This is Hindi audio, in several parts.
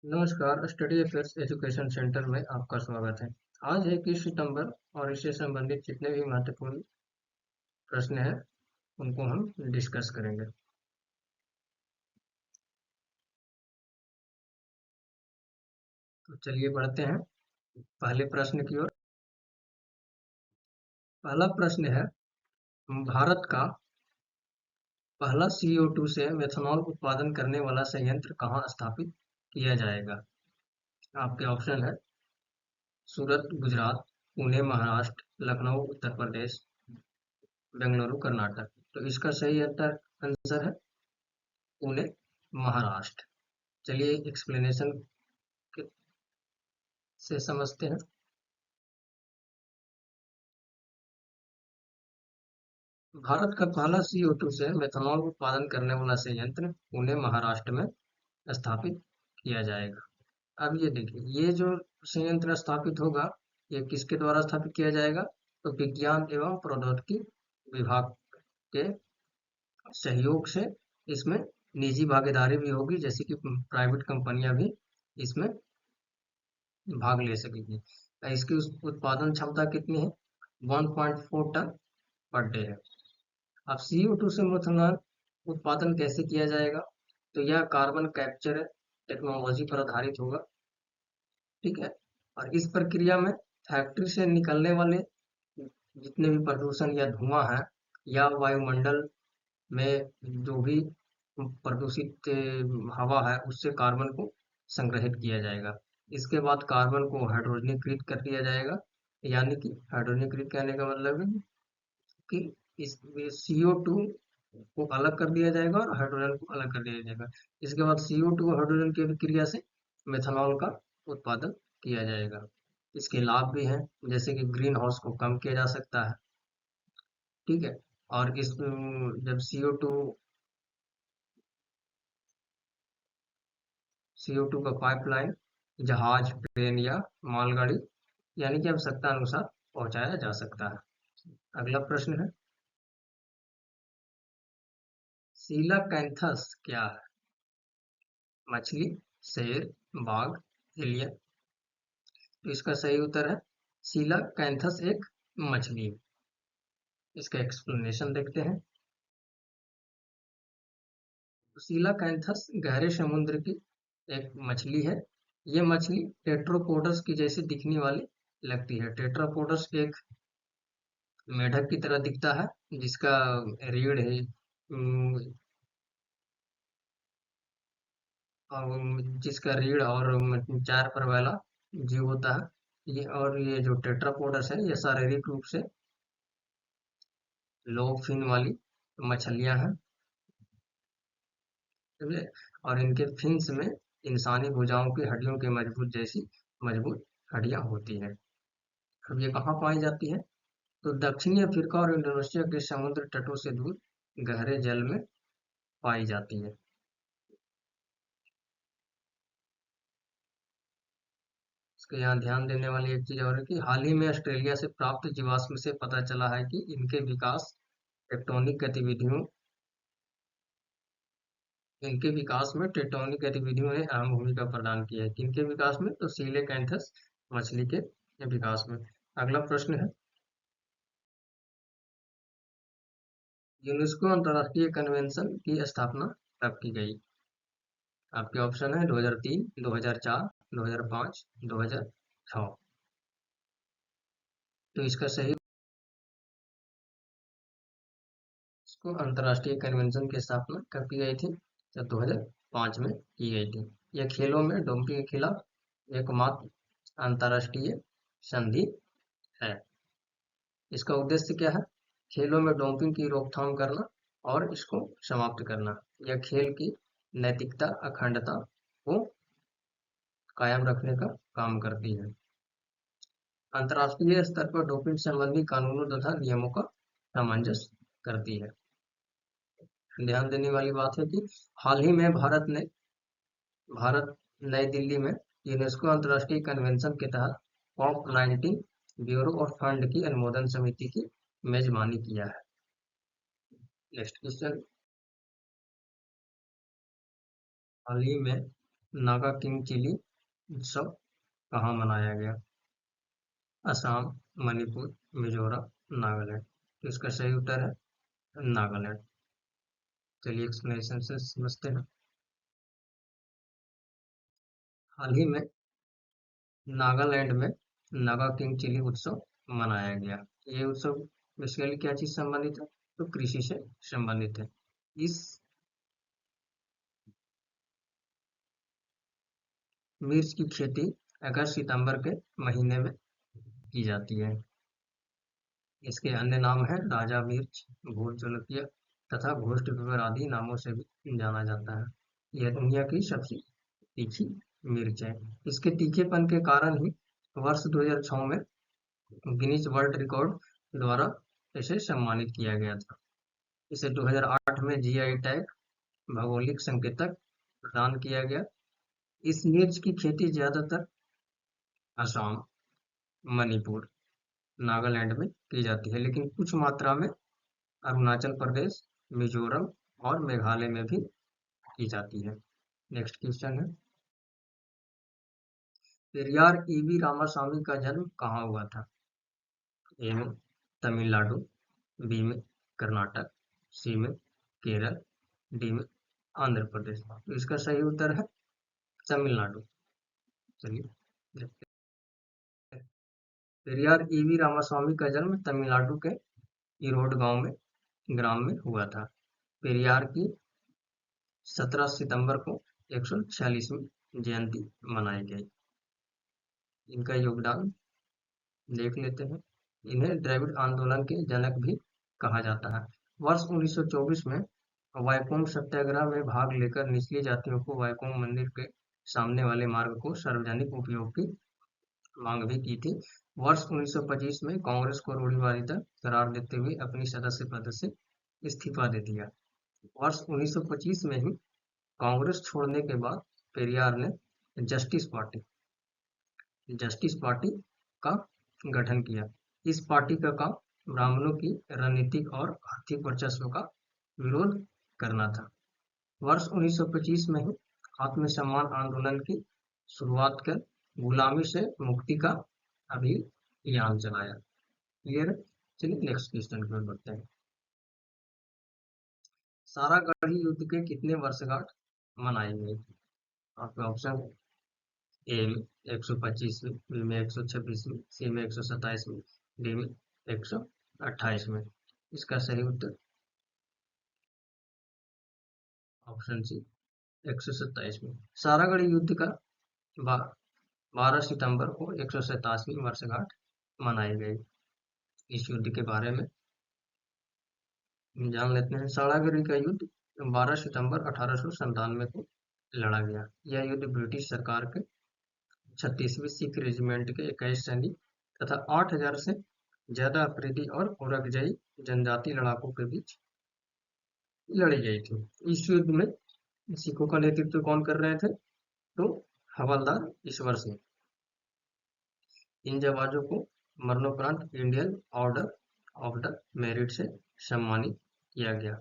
नमस्कार, स्टडी अफेयर्स एजुकेशन सेंटर में आपका स्वागत है। आज 21 सितंबर और इससे संबंधित जितने भी महत्वपूर्ण प्रश्न हैं, उनको हम डिस्कस करेंगे। तो चलिए बढ़ते हैं पहले प्रश्न की ओर। पहला प्रश्न है, भारत का पहला CO2 से मेथनॉल उत्पादन करने वाला संयंत्र कहाँ स्थापित किया जाएगा? आपके ऑप्शन है सूरत गुजरात, पुणे महाराष्ट्र, लखनऊ उत्तर प्रदेश, बेंगलुरु कर्नाटक। तो इसका सही आंसर है पुणे महाराष्ट्र। चलिए एक्सप्लेनेशन से समझते हैं। भारत का पहला CO2 से मेथनॉल उत्पादन करने वाला संयंत्र पुणे महाराष्ट्र में स्थापित किया जाएगा। अब ये देखिए, ये जो संयंत्र स्थापित होगा, ये किसके द्वारा स्थापित किया जाएगा? तो विज्ञान एवं प्रौद्योगिकी विभाग के सहयोग से इसमें निजी भागीदारी भी होगी, जैसे कि प्राइवेट कंपनियां भी इसमें भाग ले सकेगी। इसकी उत्पादन क्षमता कितनी है? 1.4 टन पर डे है। अब CO2 से मेथनॉल उत्पादन कैसे किया जाएगा? तो यह कार्बन कैप्चर टेक्नोलॉजी पर आधारित होगा। ठीक है। और इस प्रक्रिया में फैक्ट्री से निकलने वाले जितने भी प्रदूषण या धुआं है, या वायुमंडल में जो भी प्रदूषित हवा है, उससे कार्बन को संग्रहित किया जाएगा। इसके बाद कार्बन को हाइड्रोजनीकृत कर दिया जाएगा। यानी कि हाइड्रोजनीकृत कहने का मतलब है कि इस CO2 को अलग कर दिया जाएगा और हाइड्रोजन को अलग कर दिया जाएगा। इसके बाद CO2 और हाइड्रोजन की अभिक्रिया से मेथनॉल का उत्पादन किया जाएगा। इसके लाभ भी हैं, जैसे कि ग्रीन हाउस को कम किया जा सकता है। ठीक है। और इस जब CO2 का पाइपलाइन जहाज, ट्रेन या मालगाड़ी यानी कि आवश्यकता अनुसार पहुंचाया जा सकता है। अगला प्रश्न है, सीलाकैंथस क्या है? मछली, शेर, बाघ, एलियन। तो इसका सही उत्तर है सीलाकैंथस एक मछली है। इसका एक्सप्लेनेशन देखते हैं। सीलाकैंथस गहरे समुद्र की एक मछली है। ये मछली टेट्रोपोडस की जैसी दिखने वाली लगती है। टेट्रापोडस एक मेढक की तरह दिखता है, जिसका रीढ़ है जिसका रीढ़ और चार पर वाला जीव होता है। ये जो टेट्रापोडस है, ये शारीरिक रूप से लोब फिन वाली मछलियां हैं। समझे? और इनके फिन्स में इंसानी भुजाओं की हड्डियों के मजबूत हड्डियां होती हैं। अब ये कहाँ पाई जाती है? तो दक्षिणी अफ्रीका और इंडोनेशिया के समुद्र तटों से दूर गहरे जल में पाई जाती है। इसके यहाँ ध्यान देने वाली एक चीज और है कि हाल ही में ऑस्ट्रेलिया से प्राप्त जीवाश्म से पता चला है कि इनके विकास में टेक्टोनिक गतिविधियों ने अहम भूमिका प्रदान की है। किनके विकास में? तो सीलेकैंथस मछली के विकास में। अगला प्रश्न है, यूनेस्को अंतर्राष्ट्रीय कन्वेंशन की स्थापना कब की गई? आपके ऑप्शन है 2003, 2004, 2005, 2006। तो इसका सही, इसको अंतर्राष्ट्रीय कन्वेंशन की स्थापना कब की गई थी? तो 2005 में की गई थी। यह खेलों में डोपिंग के खिलाफ एकमात्र अंतर्राष्ट्रीय संधि है। इसका उद्देश्य क्या है? खेलों में डोपिंग की रोकथाम करना और इसको समाप्त करना। यह खेल की नैतिकता, अखंडता को कायम रखने का काम करती है। अंतर्राष्ट्रीय स्तर पर डोपिंग संबंधी कानूनों तथा नियमों का सामंजस्य करती है। ध्यान देने वाली बात है कि हाल ही में भारत नई दिल्ली में यूनेस्को अंतर्राष्ट्रीय कन्वेंशन के तहत COP19 ब्यूरो ऑफ फंड की अनुमोदन समिति की मेजबानी किया है। नेक्स्ट क्वेश्चन, हाल ही में नागा किंग चिली उत्सव कहाँ मनाया गया? असम, मणिपुर, मिजोरम, नागालैंड। तो इसका सही उत्तर है नागालैंड। चलिए एक्सप्लेनेशन से समझते हैं। हाल ही में नागालैंड में नागा किंग चिली उत्सव मनाया गया। ये उत्सव बेसिकली क्या चीज संबंधित है? तो कृषि से संबंधित है। इस मिर्च की खेती अगस्त सितंबर के महीने में की जाती है। इसके अन्य नाम है राजा मिर्च, भूल जलकिया तथा घोस्ट पेपर आदि नामों से भी जाना जाता है। यह दुनिया की सबसे तीखी मिर्च है। इसके तीखेपन के कारण ही वर्ष 2006 में गिनीज वर्ल्ड रिकॉर्ड द्वारा इसे सम्मानित किया गया था। इसे 2008 में जीआई टैग भौगोलिक संकेतक प्रदान किया गया। इस मिर्च की खेती ज्यादातर असम, मणिपुर, नागालैंड में की जाती है, लेकिन कुछ मात्रा में अरुणाचल प्रदेश, मिजोरम और मेघालय में भी की जाती है। नेक्स्ट क्वेश्चन है, पेरियार ईवी रामास्वामी का जन्म कहाँ हुआ था? ए में तमिलनाडु, बी में कर्नाटक, सी में केरल, डी में आंध्र प्रदेश। तो इसका सही उत्तर है तमिलनाडु। चलिए देखते हैं। पेरियार ईवी रामास्वामी का जन्म तमिलनाडु के इरोड गांव में ग्राम में हुआ था। पेरियार की 17 सितंबर को 146वीं जयंती मनाई गई। इनका योगदान देख लेते हैं। इन्हें द्रविड़ आंदोलन के जनक भी कहा जाता है। वर्ष 1924 में वैकोम सत्याग्रह में भाग लेकर निचली जातियों को वैकोम मंदिर के सामने वाले मार्ग को सार्वजनिक उपयोग की मांग भी की थी। वर्ष 1925 में कांग्रेस को रूढ़िवादिता करार देते हुए अपनी सदस्य पद से इस्तीफा दे दिया। वर्ष 1925 में ही कांग्रेस छोड़ने के बाद पेरियार ने जस्टिस पार्टी जस्टिस पार्टी का गठन किया। इस पार्टी का काम ब्राह्मणों की राजनीतिक और आर्थिक वर्चस्व का विरोध करना था। वर्ष 1925 में ही आत्मसम्मान आंदोलन की शुरुआत कर गुलामी से मुक्ति का अभियान चलाया। क्लियर? चलिए नेक्स्ट क्वेश्चन की ओर बढ़ते हैं। सारागढ़ी युद्ध के कितने वर्षगांठ मनाई गई? आपके ऑप्शन ए में 125वीं, बी में 126वीं, सी में 127वीं, डी में 128वीं। इसका सही उत्तर ऑप्शन सी 127वीं। सारागढ़ी युद्ध का 12 सितंबर को 127वीं वर्षगांठ मनाई गई। इस युद्ध के बारे में जान लेते हैं। सारागढ़ी का युद्ध 12 सितंबर 1897 को लड़ा गया। यह युद्ध ब्रिटिश सरकार के 36वीं सिख रेजिमेंट के 21 सैनिक तथा 8000 से ज्यादा अफरीदी और औरकजई जनजाति लड़ाकों के बीच लड़ी गई थी। इस युद्ध में सिखों का नेतृत्व कौन कर रहे थे? तो हवलदार ईश्वर सिंह। इन जवानों को मरणोपरांत Indian order of the merit से सम्मानित किया गया।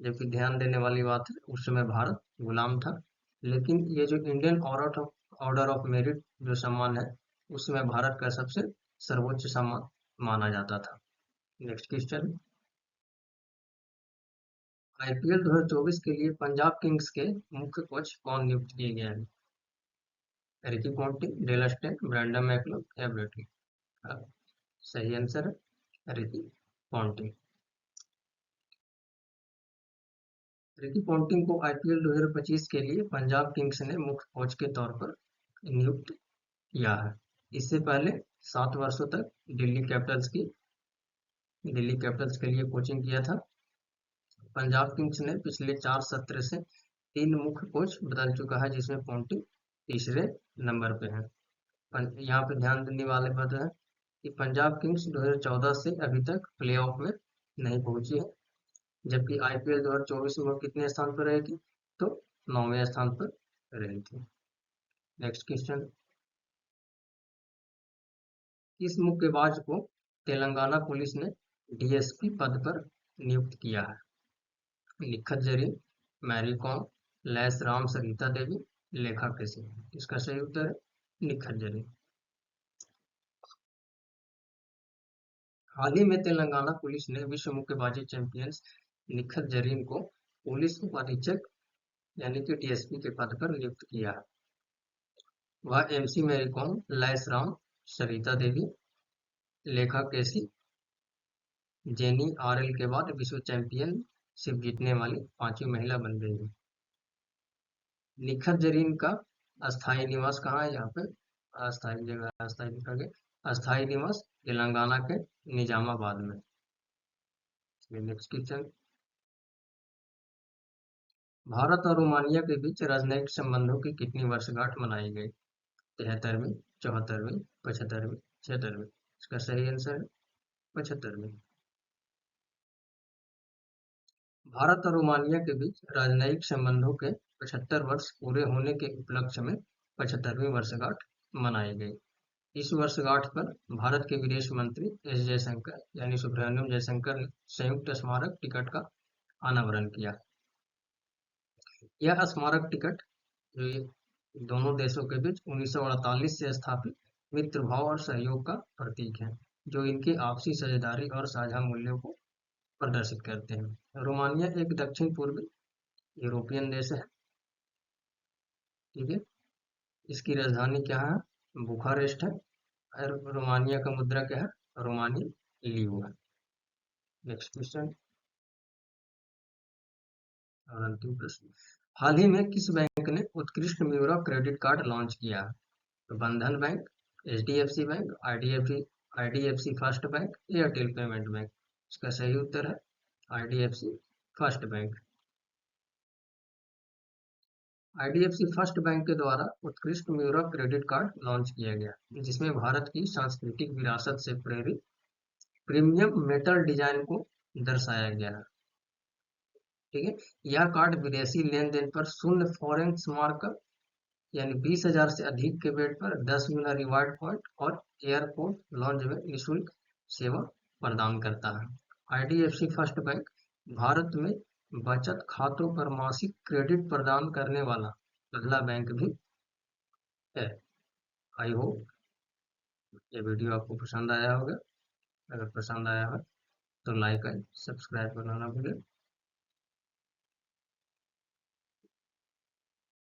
जबकि ध्यान देने वाली बात है, उस समय भारत गुलाम था, लेकिन ये जो इंडियन ऑर्डर ऑफ मेरिट जो सम्मान है, उसमें भारत का सबसे सर्वोच्च सम्मान माना जाता था। नेक्स्ट क्वेश्चन, आईपीएल 2024 के लिए पंजाब किंग्स के मुख्य कोच कौन नियुक्त किए गए हैं? Ricky Ponting, Dale Steyn, Brendon McCullum या ब्रेटली? सही आंसर है रिकी पॉन्टिंग। रिकी पॉन्टिंग को आईपीएल 2025 के लिए पंजाब किंग्स ने मुख्य कोच के तौर पर नियुक्त किया है। इससे पहले 7 वर्षों तक दिल्ली कैपिटल्स के लिए कोचिंग किया था। पंजाब किंग्स ने पिछले 4 सत्र से 3 मुख्य कोच बदल चुका है, जिसमें पॉन्टिंग तीसरे नंबर पे है। यहाँ पे ध्यान देने वाले बात है कि पंजाब किंग्स 2014 से अभी तक प्लेऑफ में नहीं पहुंची है, जबकि आईपीएल 2024 में वो कितने स्थान पर रहेगी? तो 9वें स्थान पर रही थी। नेक्स्ट क्वेश्चन, किस मुक्केबाज को तेलंगाना पुलिस ने डीएसपी पद पर नियुक्त किया है? Nikhat Zareen, Mary com, lace Ram, Sarita Devi लेखा कृषि। इसका सही उत्तर है निखत जरीन। हाल ही में तेलंगाना पुलिस ने विश्व मुक्केबाजी चैंपियन निखत जरीन को पुलिस उपाधीक्षक यानी कि डीएसपी के पद पर नियुक्त किया है। वह MC Mary com, lace Ram, Sarita Devi, लेखा केसी, जेनी आरएल के बाद विश्व चैंपियनशिप जीतने वाली पांचवी महिला बन गई है। निखत जरीन का अस्थायी निवास कहाँ है? यहाँ पे अस्थायी जगह अस्थायी लिखा गया। अस्थायी निवास तेलंगाना के निजामाबाद में। Next question. भारत और रोमानिया के बीच राजनयिक संबंधों की कितनी वर्षगांठ मनाई गई? 73वीं, 74वीं, 75वीं, 76वीं। इसका सही आंसर है 75वीं। भारत और रोमानिया के बीच राजनयिक संबंधों के 75 वर्ष पूरे होने के उपलक्ष्य में 75वीं वर्षगांठ मनाई गई। इस वर्षगांठ पर भारत के विदेश मंत्री एस जयशंकर यानी सुब्रमण्यम जयशंकर ने संयुक्त स्मारक टिकट का अनावरण किया। यह स्मारक टिकट जो ये दोनों देशों के बीच 1948 से स्थापित मित्र भाव और सहयोग का प्रतीक है, जो इनकी आपसी साझेदारी और साझा मूल्यों को प्रदर्शित करते हैं। रोमानिया एक दक्षिण पूर्वी यूरोपियन देश है। ठीक है, इसकी राजधानी क्या है? बुखारेस्ट है। और रोमानिया का मुद्रा क्या है? रोमानी लीव है। नेक्स्ट क्वेश्चन और अंतिम प्रश्न। हाल ही में किस बैंक ने उत्कृष्ट म्यूरा क्रेडिट कार्ड लॉन्च किया है? तो बंधन bank, HDFC bank, IDFC first bank, Airtel payment bank. इसका सही उत्तर है IDFC first bank. IDFC first bank के द्वारा उत्कृष्ट म्यूरा क्रेडिट कार्ड लॉन्च किया गया, जिसमें भारत की सांस्कृतिक विरासत से प्रेरित प्रीमियम मेटल डिजाइन को दर्शाया गया है। ठीक है, यह कार्ड विदेशी लेन देन पर शून्य फॉरेक्स मार्कअप यानी 20,000 से अधिक के बेट पर 10 गुना रिवार्ड पॉइंट और एयरपोर्ट लॉन्ज में निःशुल्क सेवा प्रदान करता है। आईडीएफसी फर्स्ट बैंक भारत में बचत खातों पर मासिक क्रेडिट प्रदान करने वाला पहला बैंक भी है। आई होप ये वीडियो आपको पसंद आया होगा। अगर पसंद आया हो तो लाइक एंड सब्सक्राइब करना ना भूलें।